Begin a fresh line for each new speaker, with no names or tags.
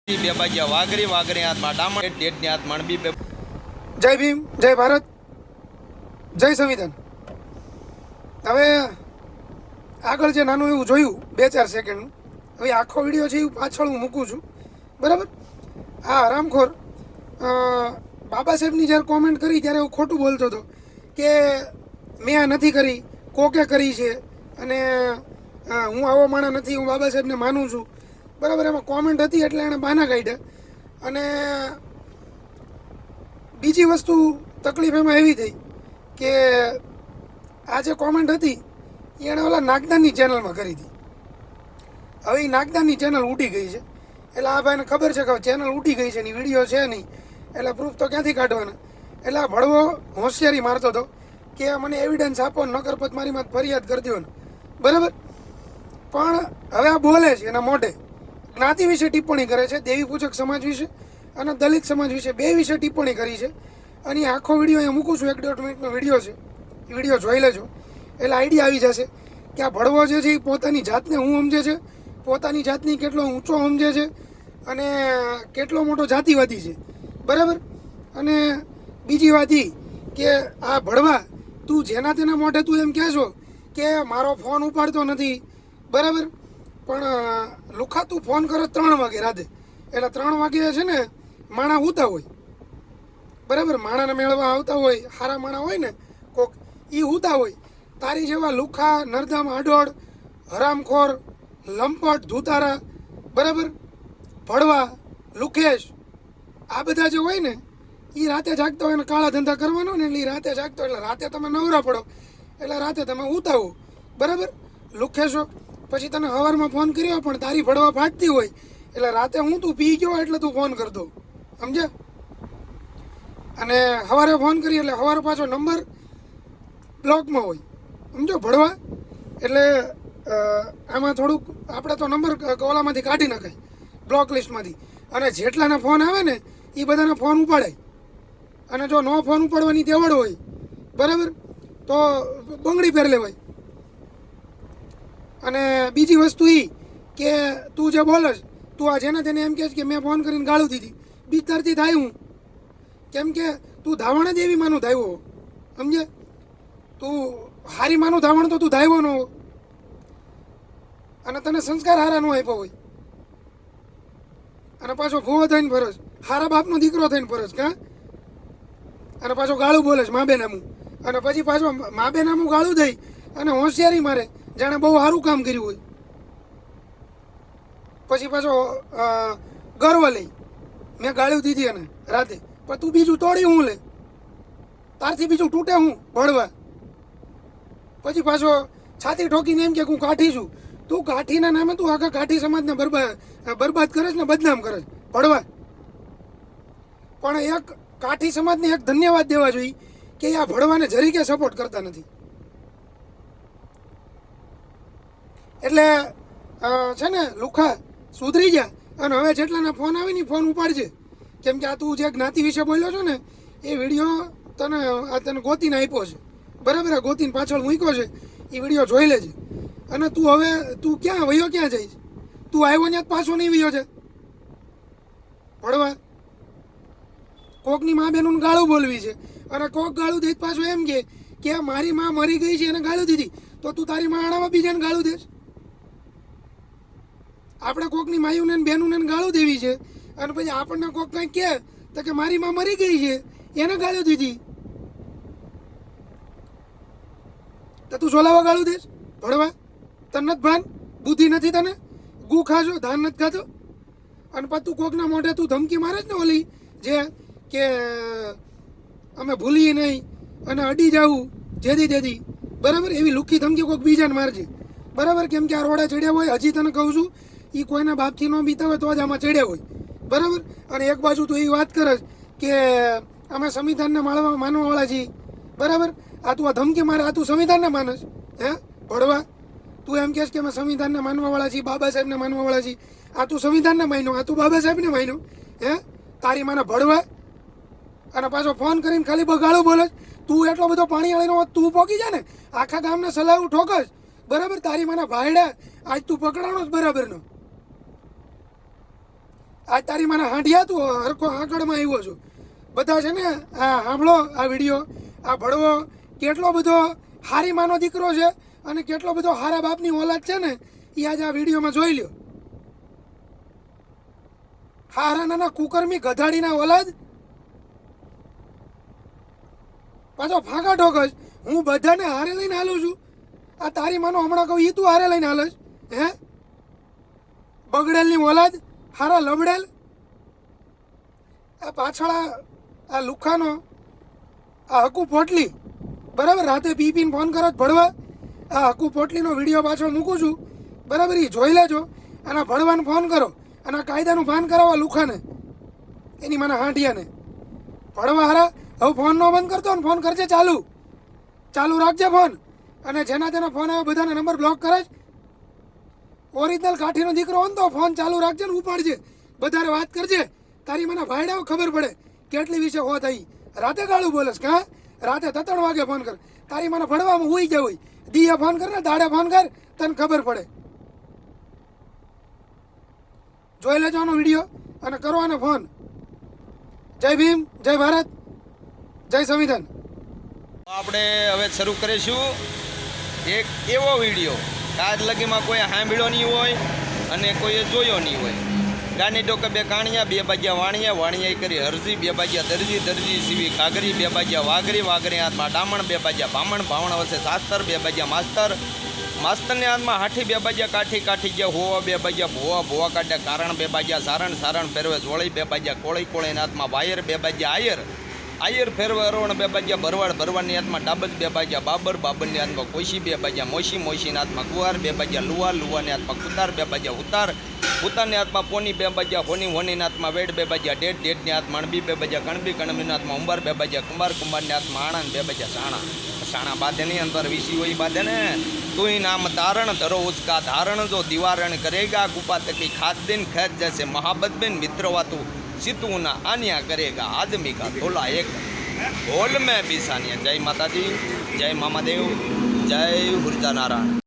બે બાજ્યા વાઘરી વાઘરી હાથમાં ડામણ ટેટની હાથમાં બી બે.
જય ભીમ, જય ભારત, જય સંવિધાન. હવે આગળ જે નાનું એવું જોયું 2-4 સેકન્ડનું, હવે આખો વિડીયો છે એ પાછળ હું મૂકું છું, બરાબર. હા, હરામખોર બાબા સાહેબની જ્યારે કોમેન્ટ કરી ત્યારે હું ખોટું બોલતો હતો કે મેં આ નથી કરી, કોકે કરી છે અને હું આવો માણસ નથી, હું બાબા સાહેબને માનું છું, બરાબર. એમાં કોમેન્ટ હતી એટલે એણે બહાના કાઢ્યા. અને બીજી વસ્તુ તકલીફ એમાં એવી થઈ કે આ જે કોમેન્ટ હતી એ એણે ઓલા નાગદાનની ચેનલમાં કરી હતી. હવે એ નાગદાનની ચેનલ ઉડી ગઈ છે, એટલે આ ભાઈને ખબર છે કે ચેનલ ઉડી ગઈ છે એની વિડીયો છે નહીં, એટલે પ્રૂફ તો ક્યાંથી કાઢવાના. એટલે આ ભડવો હોશિયારી મારતો હતો કે મને એવિડન્સ આપો, નકર પછી મારી માં ફરિયાદ કરી દો ને, બરાબર. પણ હવે આ બોલે છે એના મોઢે જ્ઞાતિ વિશે ટિપ્પણી કરે છે, દેવી પૂજક સમાજ વિશે અને દલિત સમાજ વિશે બે વિશે ટિપ્પણી કરી છે. અને આખો વિડીયો અહીંયા મૂકું છું, 1.5 મિનિટનો વિડીયો છે, એ વિડીયો જોઈ લેજો એટલે આઈડિયા આવી જશે કે આ ભડવો જે છે એ પોતાની જાતને હું સમજે છે, પોતાની જાતની કેટલો ઊંચો સમજે છે અને કેટલો મોટો જાતિવાદી છે, બરાબર. અને બીજી વાત એ કે આ ભડવા તું જેના તેના મોઢે તું એમ કહેશો કે મારો ફોન ઉપાડતો નથી, બરાબર. પણ લુખા તું ફોન કરો 3 વાગે રાતે, એટલે 3 વાગે છે ને માણા ઉતા હોય, બરાબર. માણાને મેળવા આવતા હોય, સારા માણા હોય ને કોક, એ ઉતા હોય. તારી જેવા લુખા, નરધામ, આડોળ, હરામખોર, લંપટ, ધૂતારા, બરાબર, ભડવા, લુખેશ, આ બધા જે હોય ને એ રાતે જાગતા હોય ને કાળા ધંધા કરવાનો ને એટલે એ રાતે જાગતો, એટલે રાતે તમે નવરા પડો એટલે રાતે તમે ઉતાવો, બરાબર. લુખેશો પછી તને સવારમાં ફોન કર્યો પણ તારી ભડવા ફાટતી હોય એટલે રાતે હું તું પી ગયો એટલે તું ફોન કરતો, સમજે. અને સવારે ફોન કરી એટલે સવારે પાછો નંબર બ્લોકમાં હોય, સમજો ભડવા. એટલે આમાં થોડુંક આપણે તો નંબર ઓલામાંથી કાઢી નખાય, બ્લોક લિસ્ટમાંથી. અને જેટલાના ફોન આવે ને એ બધાના ફોન ઉપાડાય. અને જો નો ફોન ઉપાડવાની તેવડ હોય, બરાબર, તો બંગડી પહેર લેવાય. અને બીજી વસ્તુ એ કે તું જે બોલસ, તું આ જેને તેને એમ કહે કે મેં ફોન કરીને ગાળું દીધી, બીજતારથી થાય હું, કેમ કે તું ધાવણ જ એવી માનું ધાવ્યો, સમજે. તું હારી માનું ધાવણ તો તું ધાવ્યો ન હો, અને તને સંસ્કાર હારા ન આપ્યો હોય, અને પાછો ભૂવો થઈને ફરજ, હારા બાપનો દીકરો થઈને ફરજ, કાં. અને પાછો ગાળું બોલે છે મા બે નામું, અને પછી પાછો મા બે નામું ગાળું દઈ અને હોશિયારી મારે જાણે બહુ સારું કામ કર્યું હોય. પછી પાછો ગર્વ લઈ મેં ગાળ્યું દીધી અને રાતે, પણ તું બીજું તોડી હું લે, તારથી બીજું તૂટે હું ભળવા. પછી પાછો છાતી ઠોકીને એમ કે હું કાઠી છું. તું કાઠીના નામે તું આખા કાઠી સમાજને બરબાદ કરે છે ને બદનામ કરે છે ભળવા. પણ એક કાઠી સમાજને એક ધન્યવાદ દેવા જોઈએ કે આ ભળવાને જરીકે સપોર્ટ કરતા નથી. એટલે છે ને લુખા સુધરી જા અને હવે જેટલાના ફોન આવે ને ફોન ઉપાડજે, કેમ કે આ તું જે જ્ઞાતિ વિશે બોલ્યો છો ને એ વિડીયો તને ગોતીને આપ્યો છે, બરાબર. આ ગોતીને પાછળ મૂક્યો છે, એ વિડીયો જોઈ લેજે. અને તું હવે તું ક્યાં વયો ક્યાં જઈશ? તું આવ્યો ત્યાં પાછો નહીં વયો છે ભળવા. કોકની મા બેનું ગાળું બોલવી છે અને કોક ગાળું દે પાછો એમ કે મારી માં મરી ગઈ છે એને ગાળું દીધી, તો તું તારી માં આણામાં બીજાને ગાળું દેશ. આપણે કોકની માયુને બહેનોને ગાળું દેવી છે અને પછી આપણને કોક કંઈક કહે તો કે મારી માં મરી ગઈ છે એને ગાળું દીધી, તો તું સોલાવા ગાળું દેશ ભળવા. તને નથી ભાન, બુદ્ધિ નથી તને, ગુ ખાજો ધાન નથી ખાતો. અને પછી તું કોકના મોઢે તું ધમકી મારે જ ને ઓલી જે કે અમે ભૂલીએ નહીં અને અડી જાવું જેદી, બરાબર. એવી લુખી ધમકી કોઈક બીજાને મારજે, બરાબર. કેમ કે આ રોડે ચડ્યા હોય, હજી તને કહું છું એ કોઈના બાપથી ન બીતા હોય તો જ આમાં ચડ્યા હોય, બરાબર. અને એક બાજુ તું એવી વાત કરે કે અમે સંવિધાનને માનવાવાળા છીએ, બરાબર. આ તું આ ધમકી મારે, આ તું સંવિધાનને માનસ હે ભળવા? તું એમ કહેશ કે અમે સંવિધાનને માનવાવાળા છીએ, બાબા સાહેબને માનવાવાળા છીએ. આ તું સંવિધાનને માન્યો, આ તું બાબા સાહેબને માન્યો હે? તારી માને ભળવા. અને પાછો ફોન કરીને ખાલી બગાડું બોલે. તું એટલો બધો પાણીવાળીનો તું પોકી જાય ને આખા ગામને સલાવું ઠોકસ, બરાબર. તારી માના ભાઈડા આજ તું પકડાણો જ બરાબરનો. આ તારી મને હાંડિયા તું હરખો આંકડમાં આવ્યો છું બધા છે ને આ સાંભળો આ વિડીયો આ ભળવો કેટલો બધો હારી માનો દીકરો છે અને કેટલો બધો હારા બાપની ઓલાદ છે ને એ આજે આ વિડીયોમાં જોઈ લ્યો હારા નાના કુકર્મી ગધાડીના ઓલાદ પાછો ફાંકા ઠોકસ હું બધાને હારે લઈને હાલું છું આ તારી માનો હમણાં કહું એ તું હારે લઈને હાલસ હે બગડેલની ઓલાદ હારા લબડેલ આ પાછળ આ લુખાનો આ હકુ પોટલી બરાબર રાતે પી પીને ફોન કરો ભળવા આ હકુ પોટલીનો વિડીયો પાછળ મૂકું છું બરાબર એ જોઈ લેજો અને ભળવાને ફોન કરો અને આ કાયદાનું ભાન કરાવવા લુખાને એની મને હાંડિયાને ભળવા હારા હવે ફોન નો બંધ કરતો ને ફોન કરજે ચાલુ રાખજે ફોન અને જેના તેના ફોન આવે બધાને નંબર બ્લોક કરે જ ઓરિજિનલ કાઠીનો દીકરો હોય ને તો ફોન ચાલુ રાખજે ને ઉપાડજે બધારે વાત કરજે તારી મને ભાઈડાઓ ખબર પડે કેટલી વિશે હો થઈ રાતે ગાળું બોલસ કા રાતે 3 વાગે ફોન કર તારી મને ભણવામાં હુઈ જાય હોય દીએ ફોન કર ને દાડે ફોન કર તને ખબર પડે જોઈ લેજો આનો વિડીયો અને કરો આને ફોન જય ભીમ જય ભારત જય સંવિધાન
આપણે હવે શરૂ કરીશું એક એવો વિડીયો આજ લગીમાં કોઈ સાંભળ્યો નહીં હોય અને કોઈએ જોયો નહીં હોય ગાની ડોકે 2 કાણિયા 2 બાજ્યા વાણિયા કરી હરજી 2 બાજ્યા દરજી સીવી કાગરી 2 બાજ્યા વાગરી હાથમાં ડામણ 2 બાજ્યા ભામણ વચ્ચે શાસ્ત્ર 2 બાજ્યા માસ્તરની હાથમાં હાઠી 2 બાજ્યા કાઠી ગયા હોવા 2 બાજ્યા ભોવા કાઢ્યા કારણ 2 બાજ્યા સારણ ફેરવે જોળી 2 બાજ્યા કોળીના હાથમાં વાયર 2 બાજ્યા આયર ફેરવે અરોણ 2 બાજ્યા ભરવાડની હાથમાં ડાબજ 2 બાજ્યા બાબરની હાથમાં કોશી 2 બાજ્યા મોશીના હાથમાં કુવાર 2 બાજ્યા લુવાની હાથમાં કુતાર 2 બાજ્યા ઉતારની હાથમાં પોની 2 બાજ્યા હોનીના હાથમાં વેડ 2 બાજ્યા ડેડની હાથમાં અણબી 2 બાજ્યા કણબીના હાથમાં ઉંબાર 2 બાજ્યા કુંભારની હાથમાં આણંદ 2 બાજ્યા સાણા બાંધે નહીં અંતર વિસી હોય બાંધે ને તું નામ તારણ ધરો ઉચકા ધારણ જો દિવારણ કરેગા ગુપા તકી ખાદ દિન ખેત જैसे महाबत बिन मित्रवा तू सितू ना आनिया करेगा आदमी का तोला एक होल में भी सानिया जय माता दी जय मामा देव जय हुरजा नारायण।